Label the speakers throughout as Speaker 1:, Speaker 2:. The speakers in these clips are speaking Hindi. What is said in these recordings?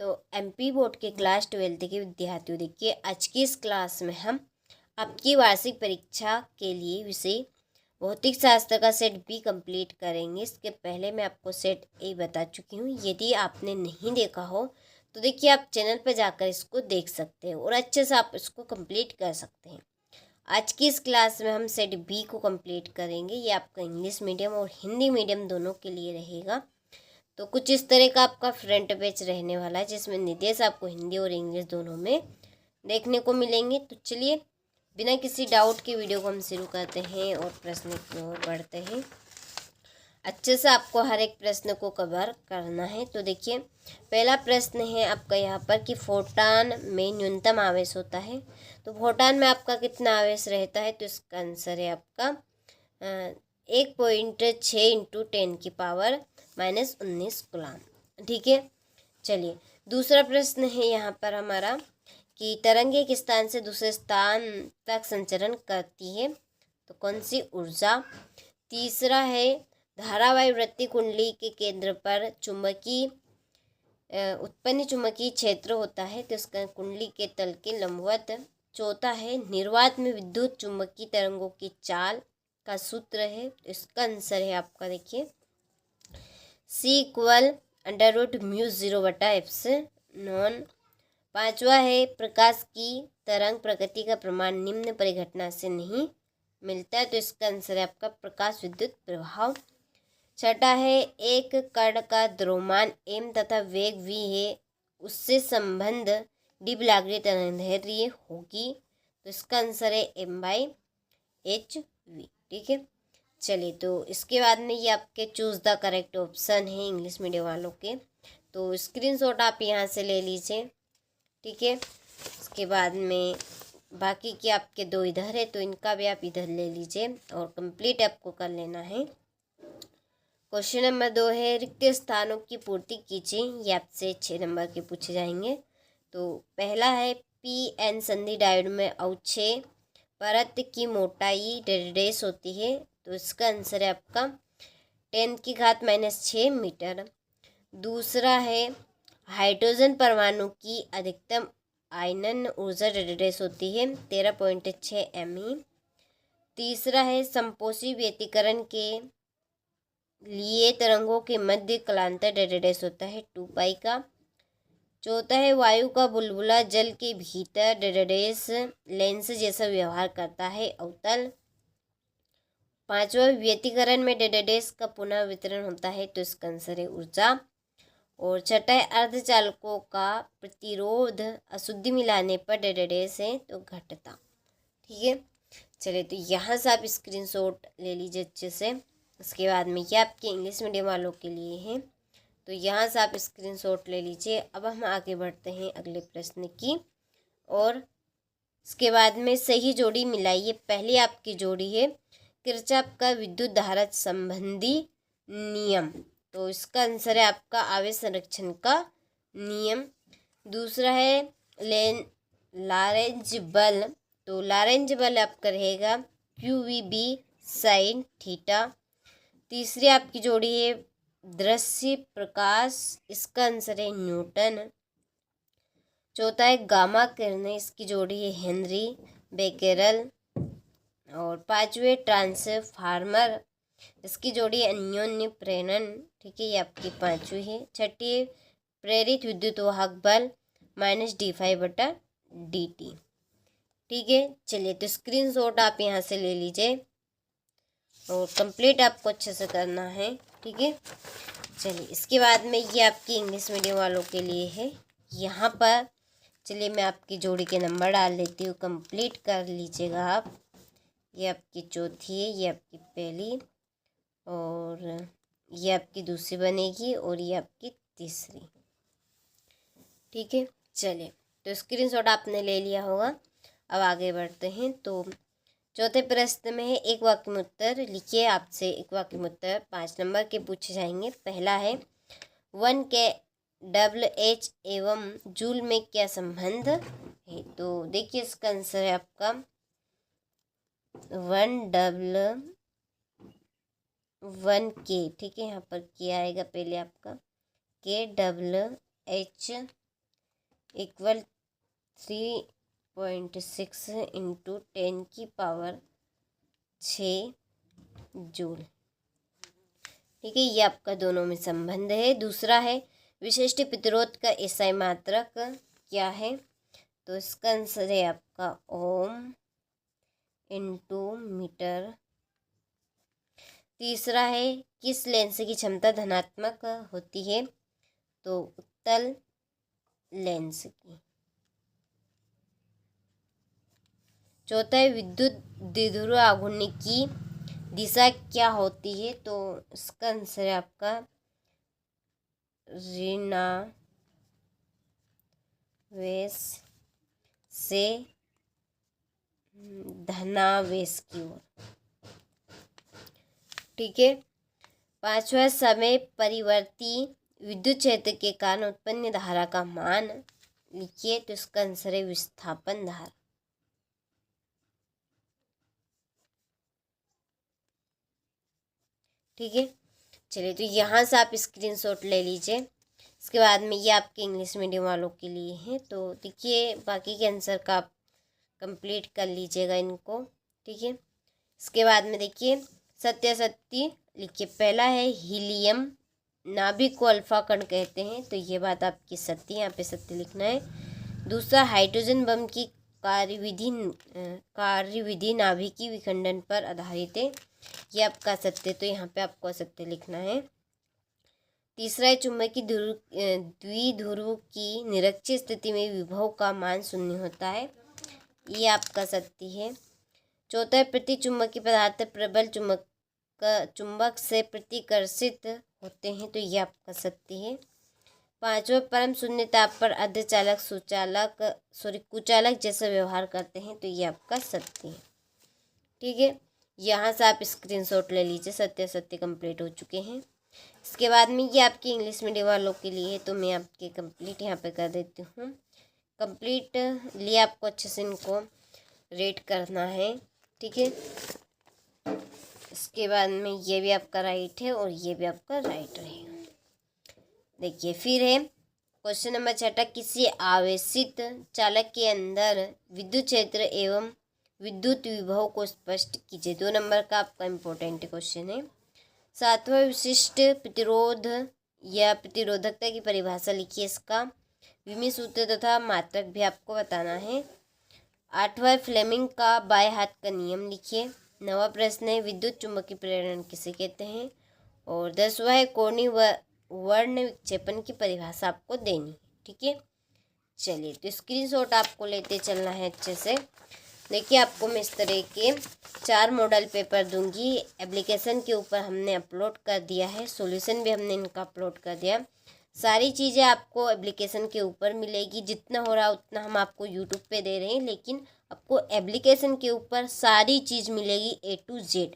Speaker 1: तो एमपी बोर्ड के क्लास 12 के विद्यार्थियों, देखिए आज की इस क्लास में हम आपकी वार्षिक परीक्षा के लिए विषय भौतिक शास्त्र का सेट बी कंप्लीट करेंगे। इसके पहले मैं आपको सेट ए बता चुकी हूँ। यदि आपने नहीं देखा हो तो देखिए आप चैनल पर जाकर इसको देख सकते हैं और अच्छे से आप इसको कंप्लीट कर सकते हैं। आज की इस क्लास में हम सेट बी को कंप्लीट करेंगे। ये आपका इंग्लिश मीडियम और हिंदी मीडियम दोनों के लिए रहेगा। तो कुछ इस तरह का आपका फ्रंट पेज रहने वाला है, जिसमें निर्देश आपको हिंदी और इंग्लिश दोनों में देखने को मिलेंगे। तो चलिए बिना किसी डाउट के वीडियो को हम शुरू करते हैं और प्रश्न की ओर बढ़ते हैं। अच्छे से आपको हर एक प्रश्न को कवर करना है। तो देखिए पहला प्रश्न है आपका यहाँ पर कि फोटॉन में न्यूनतम आवेश होता है। तो फोटॉन में आपका कितना आवेश रहता है? तो इसका आंसर है आपका 1.6 इंटू 10⁻⁻19 कूलम। ठीक है, चलिए दूसरा प्रश्न है यहाँ पर हमारा कि तरंग एक स्थान से दूसरे स्थान तक संचरण करती है, तो कौन सी ऊर्जा? तीसरा है धारावायुवृत्ति कुंडली के केंद्र पर चुंबकीय उत्पन्न चुंबकीय क्षेत्र होता है, तो इसका कुंडली के तल के लंबवत। चौथा है निर्वात में विद्युत चुंबकीय तरंगों की चाल का सूत्र है, तो इसका आंसर है आपका देखिए C=√μ0/ε। पांचवा है प्रकाश की तरंग प्रकृति का प्रमाण निम्न परिघटना से नहीं मिलता है, तो इसका आंसर है आपका प्रकाश विद्युत प्रभाव। छठा है एक कण का द्रव्यमान m तथा वेग v है, उससे संबंध डी ब्लागरी तरंगदैर्घ्य होगी, तो इसका आंसर है m/h/v। ठीक है, चलिए तो इसके बाद में ये आपके चूज़ द करेक्ट ऑप्शन है इंग्लिश मीडियम वालों के। तो स्क्रीनशॉट आप यहाँ से ले लीजिए। ठीक है, इसके बाद में बाकी के आपके दो इधर है, तो इनका भी आप इधर ले लीजिए और कंप्लीट आपको कर लेना है। क्वेश्चन नंबर 2 है रिक्त स्थानों की पूर्ति कीजिए। ये आपसे 6 नंबर के पूछे जाएंगे। तो पहला है पी-एन संधि डायोड में अवक्षय परत की मोटाई डेढ़ होती है, तो इसका आंसर है आपका 10⁻⁻6 मीटर। दूसरा है हाइड्रोजन परमाणु की अधिकतम आयनन ऊर्जा डेढ़ होती है 13.6 MeV। तीसरा है संपोषी व्यतिकरण के लिए तरंगों के मध्य कलांतर डेढ़ होता है 2π का। चौथा है वायु का बुलबुला जल के भीतर डेढ़ लेंस जैसा व्यवहार करता है अवतल। पांचवा व्यतिकरण में डेढ़ का पुनः वितरण होता है, तो इसका आंसर है ऊर्जा। और छठा है अर्धचालकों का प्रतिरोध अशुद्धि मिलाने पर डेढ़ से तो घटता। ठीक है, चलिए तो यहाँ से आप स्क्रीनशॉट ले लीजिए अच्छे से। इसके बाद में ये आपके इंग्लिश मीडियम वालों के लिए है, तो यहाँ से आप स्क्रीनशॉट ले लीजिए। अब हम आगे बढ़ते हैं अगले प्रश्न की और इसके बाद में सही जोड़ी मिलाइए। पहली आपकी जोड़ी है किरचॉफ का विद्युत धारा संबंधी नियम, तो इसका आंसर है आपका आवेश संरक्षण का नियम। दूसरा है लॉरेंज बल, तो लॉरेंज बल आपका रहेगा QVB sin थीटा। तीसरी आपकी जोड़ी है दृश्य प्रकाश, इसका आंसर है न्यूटन। चौथा है गामा किरणें, इसकी जोड़ी है हेनरी बेकेरल। और पांचवे ट्रांसफार्मर, इसकी जोड़ी है अन्योन्य प्रेरण। ठीक है, ये आपकी पांचवी है। छठी प्रेरित विद्युत वाहक बल -d∅/dt। ठीक है, चलिए तो स्क्रीनशॉट आप यहाँ से ले लीजिए और कंप्लीट आपको अच्छे से करना है। ठीक है, चलिए इसके बाद में ये आपकी इंग्लिश मीडियम वालों के लिए है। यहाँ पर चलिए मैं आपकी जोड़ी के नंबर डाल देती हूँ, कंप्लीट कर लीजिएगा आप। ये आपकी चौथी है, ये आपकी पहली, और ये आपकी दूसरी बनेगी, और ये आपकी तीसरी। ठीक है, चलिए तो स्क्रीनशॉट आपने ले लिया होगा। अब आगे बढ़ते हैं। तो चौथे प्रश्न में है एक वाक्य में उत्तर लिखिए। आपसे एक वाक्य में उत्तर 5 नंबर के पूछे जाएंगे। पहला है 1 kWh एवं जूल में क्या संबंध है? तो देखिए इसका आंसर है आपका 1K। ठीक है, यहाँ पर क्या आएगा पहले आपका KWH इक्वल 3.6 इंटू 10⁶ जूल। ठीक है, ये आपका दोनों में संबंध है। दूसरा है विशिष्ट प्रतिरोध का एसआई मात्रक क्या है, तो इसका आंसर है आपका ओम इंटू मीटर। तीसरा है किस लेंस की क्षमता धनात्मक होती है, तो उत्तल लेंस की। चौथा है विद्युत द्विध्रुव आघूर्ण की दिशा क्या होती है, तो इसका आंसर है आपका ऋणावेश से धनावेश की ओर। ठीक है, पांचवा समय परिवर्ती विद्युत क्षेत्र के कारण उत्पन्न धारा का मान लिखिए, तो इसका आंसर है विस्थापन धारा। ठीक है, चलिए तो यहाँ से आप स्क्रीनशॉट ले लीजिए। इसके बाद में ये आपके इंग्लिश मीडियम वालों के लिए है, तो देखिए बाकी के आंसर का आप कंप्लीट कर लीजिएगा इनको। ठीक है, इसके बाद में देखिए सत्यासत्य लिखिए। पहला है हीलियम नाभिक को अल्फा कण कहते हैं, तो ये बात आपकी सत्य, यहाँ पे सत्य लिखना है। दूसरा हाइड्रोजन बम की कार्यविधि नाभिकीय विखंडन पर आधारित है, ये आपका सत्य, तो यहाँ पे आपको असत्य लिखना है। तीसरा है चुंबकीय द्विध्रुव की निरक्षीय स्थिति में विभव का मान शून्य होता है, ये आपका सत्य है। चौथा है प्रति चुंबकीय पदार्थ प्रबल चुंबक से प्रतिकर्षित होते हैं, तो ये आपका सत्य है। पांचवा परम शून्य ताप पर अर्धचालक कुचालक जैसा व्यवहार करते हैं, तो ये आपका सत्य है। ठीक है, यहाँ से आप स्क्रीनशॉट ले लीजिए। सत्य सत्य कंप्लीट हो चुके हैं। इसके बाद में ये आपके इंग्लिश मीडियम वालों के लिए है, तो मैं आपके कंप्लीट यहाँ पे कर देती हूँ। कंप्लीट लिए आपको अच्छे से इनको रेट करना है। ठीक है, इसके बाद में ये भी आपका राइट है और ये भी आपका राइट रहेगा। देखिए फिर है क्वेश्चन नंबर 6, किसी आवेशित चालक के अंदर विद्युत क्षेत्र एवं विद्युत विभव को स्पष्ट कीजिए। 2 नंबर का आपका इम्पोर्टेंट क्वेश्चन है। 7वां विशिष्ट प्रतिरोध या प्रतिरोधकता की परिभाषा लिखिए, इसका विमी सूत्र तथा मात्रक भी आपको बताना है। 8वां फ्लेमिंग का बाएं हाथ का नियम लिखिए। 9वां प्रश्न है विद्युत चुंबकीय प्रेरण किसे कहते हैं, और 10वां है कोणीय वर्ण विक्षेपण की परिभाषा आपको देनी है। ठीक है, चलिए तो स्क्रीनशॉट आपको लेते चलना है अच्छे से। देखिए आपको मैं इस तरह के 4 मॉडल पेपर दूंगी। एप्लीकेशन के ऊपर हमने अपलोड कर दिया है, सॉल्यूशन भी हमने इनका अपलोड कर दिया। सारी चीज़ें आपको एप्लीकेशन के ऊपर मिलेगी, जितना हो रहा उतना हम आपको यूट्यूब पे दे रहे हैं, लेकिन आपको एप्लीकेशन के ऊपर सारी चीज़ मिलेगी A to Z।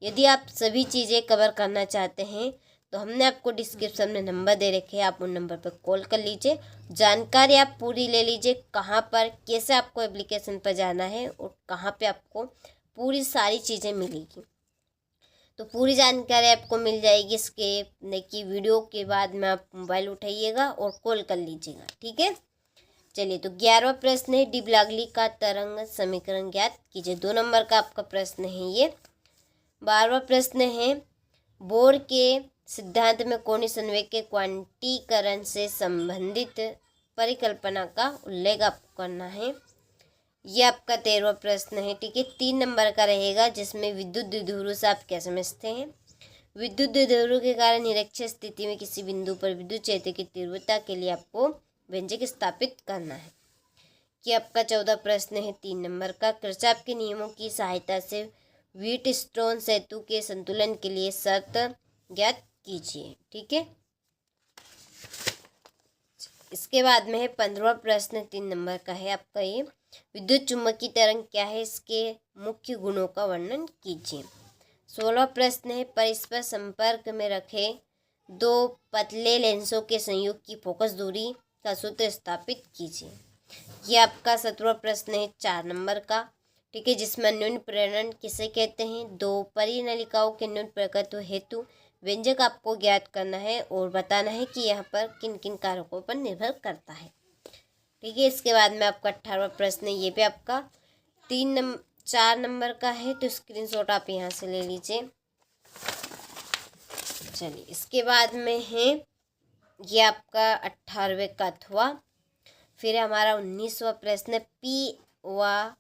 Speaker 1: यदि आप सभी चीज़ें कवर करना चाहते हैं तो हमने आपको डिस्क्रिप्शन में नंबर दे रखे हैं, आप उन नंबर पर कॉल कर लीजिए। जानकारी आप पूरी ले लीजिए, कहाँ पर कैसे आपको एप्लीकेशन पर जाना है और कहाँ पे आपको पूरी सारी चीज़ें मिलेगी, तो पूरी जानकारी आपको मिल जाएगी। इसके देखिए वीडियो के बाद में आप मोबाइल उठाइएगा और कॉल कर लीजिएगा। ठीक है, चलिए तो 11वां प्रश्न है डी ब्लॉगली का तरंग समीकरण ज्ञात कीजिए। 2 नंबर का आपका प्रश्न है ये। 12वां प्रश्न है बोर के सिद्धांत में कोणीय संवेग के क्वांटीकरण से संबंधित परिकल्पना का उल्लेख आपको करना है, ये आपका 13वां प्रश्न है। ठीक है, 3 नंबर का रहेगा, जिसमें विद्युत द्विध्रुव से आप क्या समझते हैं। विद्युत द्विध्रुव के कारण निरक्षीय स्थिति में किसी बिंदु पर विद्युत क्षेत्र की तीव्रता के लिए आपको व्यंजक स्थापित करना है, कि आपका 14 प्रश्न है। 3 नंबर का किरचॉफ के नियमों की सहायता से व्हीटस्टोन सेतु के संतुलन के लिए शर्त ज्ञात कीजिए। ठीक है, इसके बाद में है 15वां प्रश्न 3 नंबर का है आपका ये, विद्युत चुम्बकीय तरंग क्या है, इसके मुख्य गुणों का वर्णन कीजिए। 16वां प्रश्न है परस्पर संपर्क में रखे 2 पतले लेंसों के संयोग की फोकस दूरी का सूत्र स्थापित कीजिए। ये आपका 17वां प्रश्न है 4 नंबर का। ठीक है, जिसमें न्यून प्रेरण किसे कहते हैं, 2 परिनलिकाओं के न्यून प्रकृति हेतु व्यंजक आपको ज्ञात करना है और बताना है कि यहाँ पर किन किन कारकों पर निर्भर करता है। ठीक है। इसके बाद में आपका 18वां प्रश्न है, ये भी आपका 4 नंबर का है, तो स्क्रीनशॉट आप यहाँ से ले लीजिए। चलिए, इसके बाद में है ये आपका 18वें का हुआ। फिर हमारा 19वां प्रश्न, पी व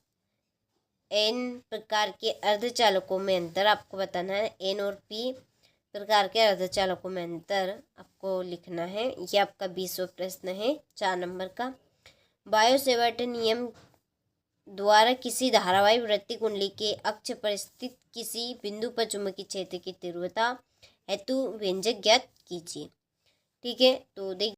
Speaker 1: एन प्रकार के अर्धचालकों में अंतर आपको बताना है। एन और पी प्रकार के अर्धचालकों में अंतर आपको लिखना है। ये आपका 20वां प्रश्न है, 4 नंबर का। बायो सेवर्ट नियम द्वारा किसी धारावाही वृत्तीय कुंडली के अक्ष पर स्थित किसी बिंदु पर चुंबकीय क्षेत्र की तीव्रता हेतु व्यंजक ज्ञात कीजिए। ठीक है, तो देखिए